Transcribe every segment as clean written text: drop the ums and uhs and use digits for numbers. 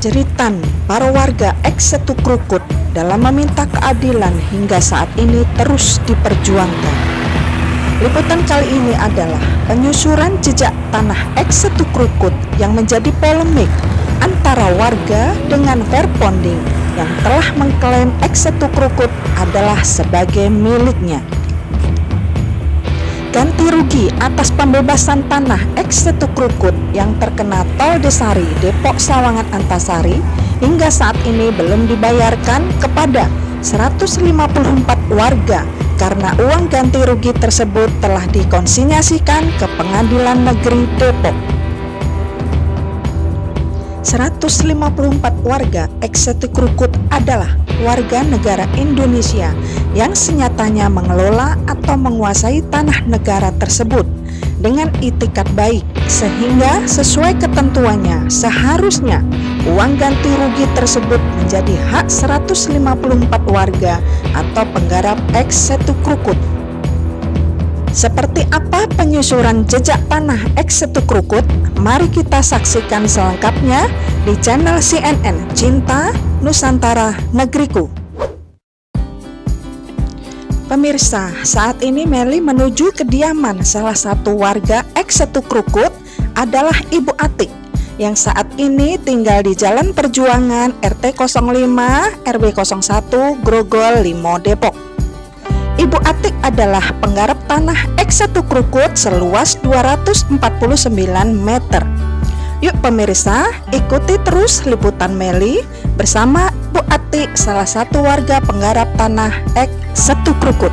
Jeritan para warga eks Setu Krukut dalam meminta keadilan hingga saat ini terus diperjuangkan. Liputan kali ini adalah penyusuran jejak tanah eks Setu Krukut yang menjadi polemik antara warga dengan Verponding yang telah mengklaim eks Setu Krukut adalah sebagai miliknya. Ganti rugi atas pembebasan tanah eks Setu Krukut yang terkena Tol Desari Depok Sawangan Antasari hingga saat ini belum dibayarkan kepada 154 warga karena uang ganti rugi tersebut telah dikonsinyasikan ke Pengadilan Negeri Depok. 154 warga eks Setu Krukut adalah warga negara Indonesia yang senyatanya mengelola atau menguasai tanah negara tersebut dengan itikat baik, sehingga sesuai ketentuannya seharusnya uang ganti rugi tersebut menjadi hak 154 warga atau penggarap eks Setu Krukut. Seperti apa penyusuran jejak tanah eks Setu Krukut? Mari kita saksikan selengkapnya di channel CNN Cinta Nusantara Negeriku. Pemirsa, saat ini Meli menuju kediaman salah satu warga eks Setu Krukut adalah Ibu Atik yang saat ini tinggal di Jalan Perjuangan RT 05 RW 01 Grogol 5 Depok. Ibu Atik adalah penggarap tanah eks Setu Krukut seluas 249 meter. Yuk pemirsa, ikuti terus liputan Meli bersama Bu Atik, salah satu warga penggarap tanah eks Setu Krukut.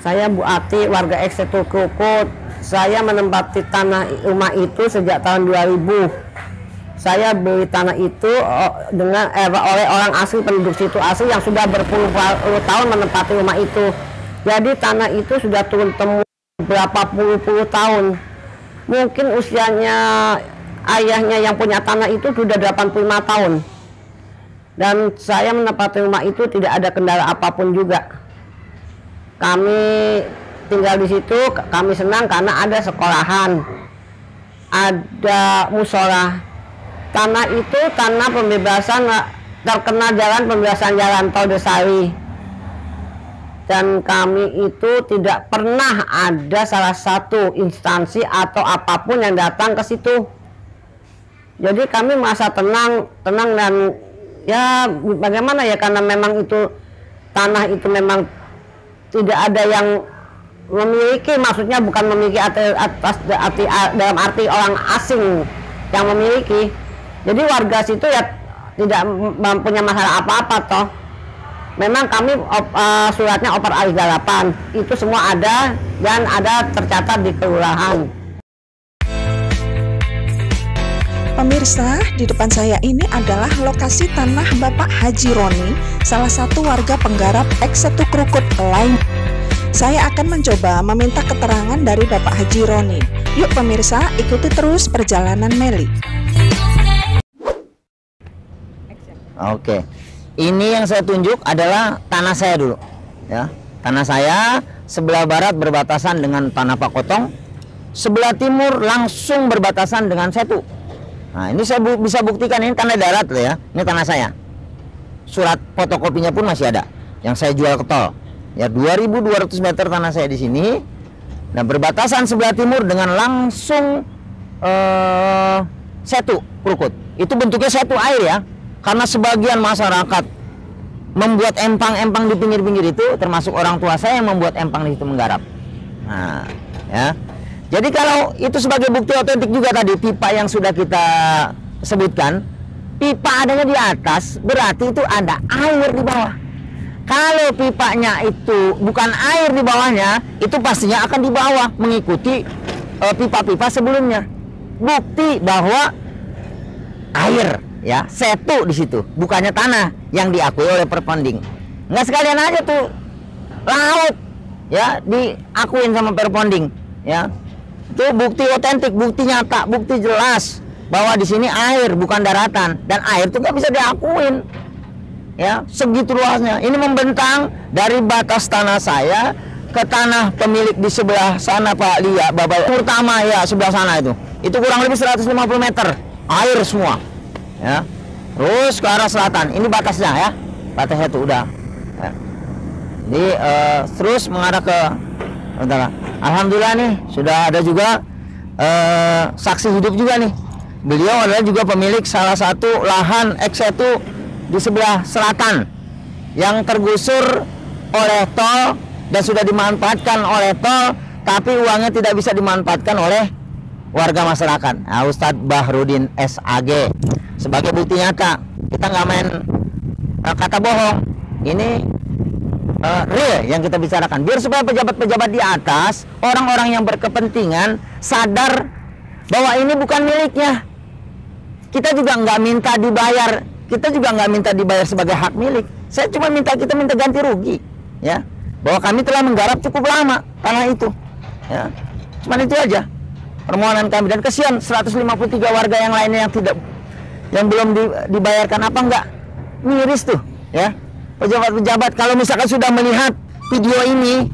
Saya Bu Ati, warga eks Setu Krukut. Saya menempati tanah rumah itu sejak tahun 2000. Saya beli tanah itu oleh orang asli, penduduk situ asli yang sudah berpuluh-puluh tahun menempati rumah itu. Jadi tanah itu sudah turun temurun berapa puluh tahun. Mungkin usianya ayahnya yang punya tanah itu sudah 85 tahun. Dan saya menempati rumah itu tidak ada kendala apapun juga. Kami tinggal di situ, kami senang karena ada sekolahan, ada musola. Tanah itu tanah pembebasan, terkena pembebasan jalan Tol Desari. Dan kami itu tidak pernah ada salah satu instansi atau apapun yang datang ke situ. Jadi kami merasa tenang dan ya bagaimana ya, karena memang itu tanah itu memang tidak ada yang memiliki, maksudnya bukan memiliki dalam arti orang asing yang memiliki. Jadi warga situ ya tidak mempunyai masalah apa-apa toh. Memang kami suratnya oper alih galapan itu semua ada dan ada tercatat di kelurahan. Pemirsa, di depan saya ini adalah lokasi tanah Bapak Haji Roni, salah satu warga penggarap eks Setu Krukut lain. Saya akan mencoba meminta keterangan dari Bapak Haji Roni. Yuk pemirsa, ikuti terus perjalanan Meli. Oke, ini yang saya tunjuk adalah tanah saya dulu, ya. Tanah saya sebelah barat berbatasan dengan tanah Pak Kotong, sebelah timur langsung berbatasan dengan Setu. Nah, ini saya bisa buktikan, ini tanah darat loh ya. Ini tanah saya. Surat fotokopinya pun masih ada. Yang saya jual ke tol. Ya 2.200 meter tanah saya di sini. Nah, berbatasan sebelah timur dengan langsung Setu Krukut. Itu bentuknya Setu air ya. Karena sebagian masyarakat membuat empang-empang di pinggir-pinggir itu, termasuk orang tua saya yang membuat empang di situ menggarap. Nah, ya. Jadi kalau itu sebagai bukti otentik juga tadi pipa yang sudah kita sebutkan, pipa adanya di atas berarti itu ada air di bawah. Kalau pipanya itu bukan air di bawahnya, itu pastinya akan di bawah mengikuti pipa-pipa sebelumnya. Bukti bahwa air ya, Setu di situ, bukannya tanah yang diakui oleh Verponding. Nggak sekalian aja tuh laut, ya, diakuin sama Perponding, ya. Itu bukti otentik, bukti nyata, bukti jelas bahwa di sini air bukan daratan, dan air itu nggak bisa diakuin, ya, segitu luasnya. Ini membentang dari batas tanah saya ke tanah pemilik di sebelah sana, Pak Lia, Bapak Pertama, ya, sebelah sana itu kurang lebih 150 meter air semua, ya. Terus ke arah selatan, ini batasnya, ya, batasnya itu udah, ya. Jadi terus mengarah ke alhamdulillah nih sudah ada juga saksi hidup juga nih. Beliau adalah juga pemilik salah satu lahan ex-situ di sebelah selatan yang tergusur oleh tol dan sudah dimanfaatkan oleh tol, tapi uangnya tidak bisa dimanfaatkan oleh warga masyarakat. Nah, Ustadz Bahrudin SAG sebagai bukti nyata, kita nggak main kata bohong. Ini real yang kita bicarakan, biar supaya pejabat-pejabat di atas, orang-orang yang berkepentingan sadar bahwa ini bukan miliknya. Kita juga nggak minta dibayar, kita juga nggak minta dibayar sebagai hak milik. Saya cuma kita minta ganti rugi, ya, bahwa kami telah menggarap cukup lama tanah itu, ya. Cuman itu aja permohonan kami, dan kesian 153 warga yang lainnya yang belum dibayarkan. Apa enggak miris tuh, ya, pejabat-pejabat kalau misalkan sudah melihat video ini,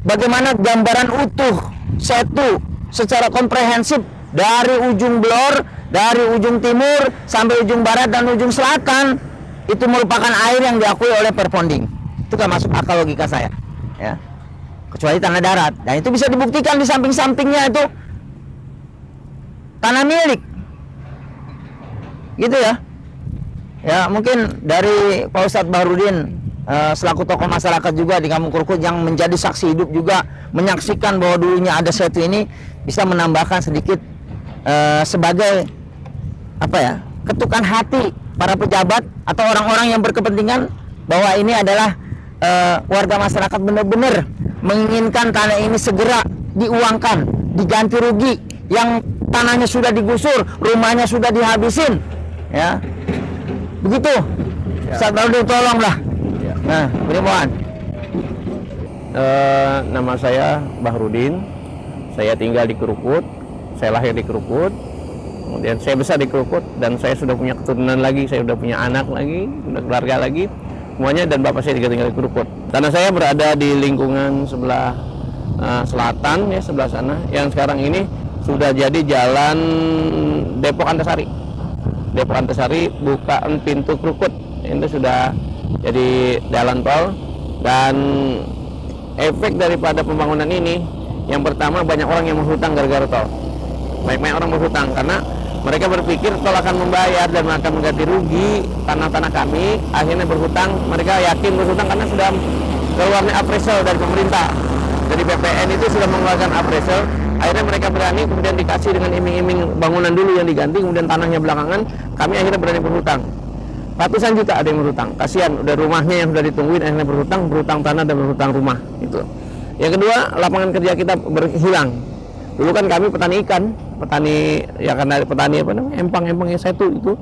bagaimana gambaran utuh setu secara komprehensif dari ujung Blor, dari ujung timur sampai ujung barat dan ujung selatan, itu merupakan air yang diakui oleh Perponding. Itu kan masuk akal logika saya, ya, kecuali tanah darat, dan itu bisa dibuktikan di samping-sampingnya itu tanah milik, gitu ya. Ya, mungkin dari Pak Ustadz Bahrudin selaku tokoh masyarakat juga di Kampung Krukut yang menjadi saksi hidup juga, menyaksikan bahwa dulunya ada setu ini, bisa menambahkan sedikit sebagai apa ya, ketukan hati para pejabat atau orang-orang yang berkepentingan bahwa ini adalah warga masyarakat benar-benar menginginkan tanah ini segera diuangkan, diganti rugi, yang tanahnya sudah digusur, rumahnya sudah dihabisin, ya. Begitu, ya. Ustadz Bahrudin, tolonglah. Ya. Nah, beri mohon. Nama saya Bahrudin, saya tinggal di Krukut, saya lahir di Krukut, kemudian saya besar di Krukut, dan saya sudah punya keturunan lagi, saya sudah punya anak lagi, sudah keluarga lagi, semuanya, dan bapak saya juga tinggal di Krukut. Tanah saya berada di lingkungan sebelah selatan, ya, sebelah sana, yang sekarang ini sudah jadi jalan Depok Antasari. Depok Antasari bukaan pintu Krukut, itu sudah jadi jalan tol. Dan efek daripada pembangunan ini, yang pertama banyak orang yang berhutang gara-gara tol. Banyak orang berhutang karena mereka berpikir tol akan membayar dan akan mengganti rugi tanah-tanah kami. Akhirnya berhutang, mereka yakin berhutang karena sudah keluarnya appraisal dari pemerintah, dari BPN itu sudah mengeluarkan appraisal. Akhirnya mereka berani, kemudian dikasih dengan iming-iming bangunan dulu yang diganti, kemudian tanahnya belakangan. Kami akhirnya berani berhutang ratusan juta, ada yang berhutang. Kasihan, udah rumahnya yang sudah ditungguin akhirnya berhutang tanah dan berhutang rumah itu. Yang kedua, lapangan kerja kita berhilang. Dulu kan kami petani ikan, ya, karena petani apa namanya, empang-empang yang satu itu.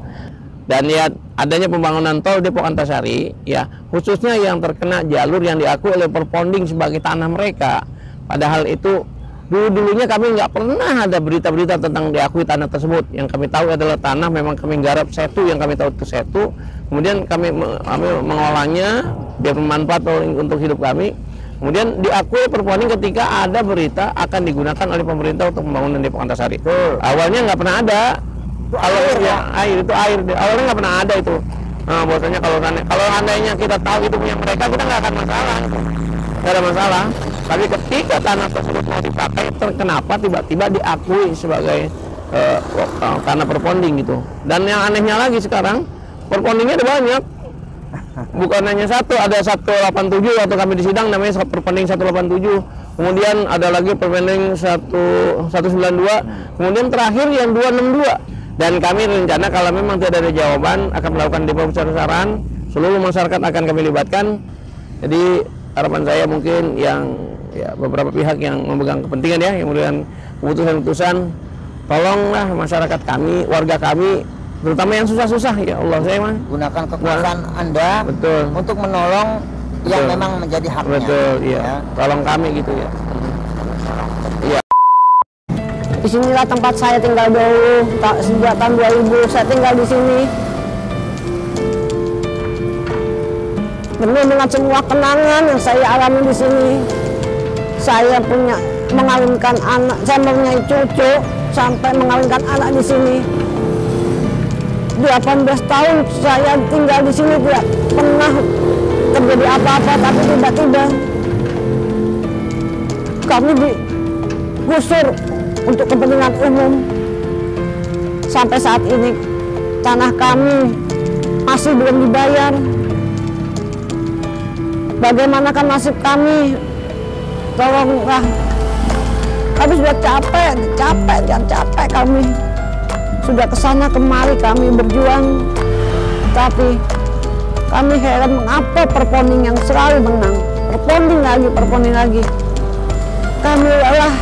Dan ya adanya pembangunan tol Depok Antasari, ya, khususnya yang terkena jalur yang diakui oleh Perponding sebagai tanah mereka. Padahal itu dulunya kami nggak pernah ada berita-berita tentang diakui tanah tersebut. Yang kami tahu adalah tanah memang kami garap setu, yang kami tahu itu setu. Kemudian kami mengolahnya biar bermanfaat untuk hidup kami. Kemudian diakui Perponding ketika ada berita akan digunakan oleh pemerintah untuk pembangunan Depok Antasari. Awalnya nggak pernah ada. Air awalnya nggak pernah ada itu. Nah, bahwasanya kalau andainya kita tahu itu punya mereka, kita nggak akan masalah. Nggak ada masalah. Tapi ketika tanah tersebut mau dipakai, kenapa tiba-tiba diakui sebagai tanah Perponding gitu. Dan yang anehnya lagi sekarang, Perpondingnya ada banyak. Bukan hanya satu, ada 187 waktu kami di sidang namanya Perponding 187. Kemudian ada lagi Perponding 192. Kemudian terakhir yang 262. Dan kami rencana kalau memang tidak ada jawaban akan melakukan demo besar-besaran, seluruh masyarakat akan kami libatkan. Jadi harapan saya mungkin yang beberapa pihak yang memegang kepentingan, ya, yang memberikan keputusan-keputusan, tolonglah masyarakat kami, warga kami, terutama yang susah-susah, ya Allah, saya mah gunakan kekuasaan Anda, betul, untuk menolong yang Betul. memang menjadi haknya. Betul, iya. Ya. Tolong kami gitu ya. Iya. Di sinilah tempat saya tinggal dulu. Sejak tahun 2000 saya tinggal di sini. Penuh dengan semua kenangan yang saya alami di sini. Saya punya mengawinkan anak, saya mempunyai cucu sampai mengawinkan anak di sini. 18 tahun saya tinggal di sini tidak pernah terjadi apa-apa, tapi tiba-tiba kami digusur untuk kepentingan umum. Sampai saat ini tanah kami masih belum dibayar. Bagaimanakah nasib kami? Tolonglah. Kami sudah capek kami. Sudah kesana kemari kami berjuang, tapi kami heran mengapa perponding yang selalu menang. Perponding lagi. Kami lelah,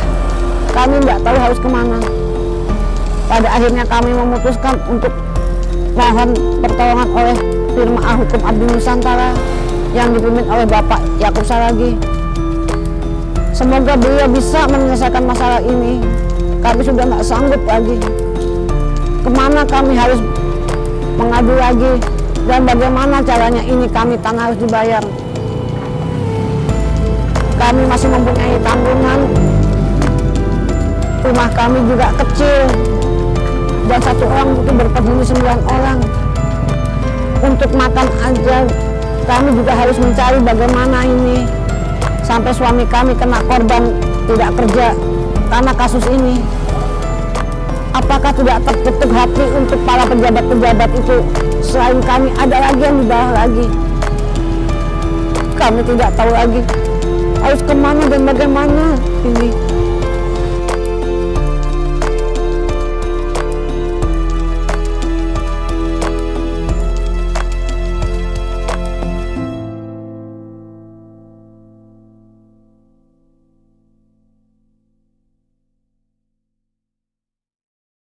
kami tidak tahu harus kemana. Pada akhirnya kami memutuskan untuk mohon pertolongan oleh firma Hukum Abdi Nusantara yang dipimpin oleh Bapak Yakub Saragi. Semoga beliau bisa menyelesaikan masalah ini. Kami sudah nggak sanggup lagi. Kemana kami harus mengadu lagi, dan bagaimana caranya ini kami tanah harus dibayar. Kami masih mempunyai tanggungan. Rumah kami juga kecil, dan satu orang itu berpenghuni 9 orang. Untuk makan aja kami juga harus mencari bagaimana ini. Sampai suami kami kena korban tidak kerja karena kasus ini. Apakah tidak tertutup hati untuk para pejabat-pejabat itu? Selain kami ada lagi yang di bawah lagi. Kami tidak tahu lagi harus kemana dan bagaimana ini.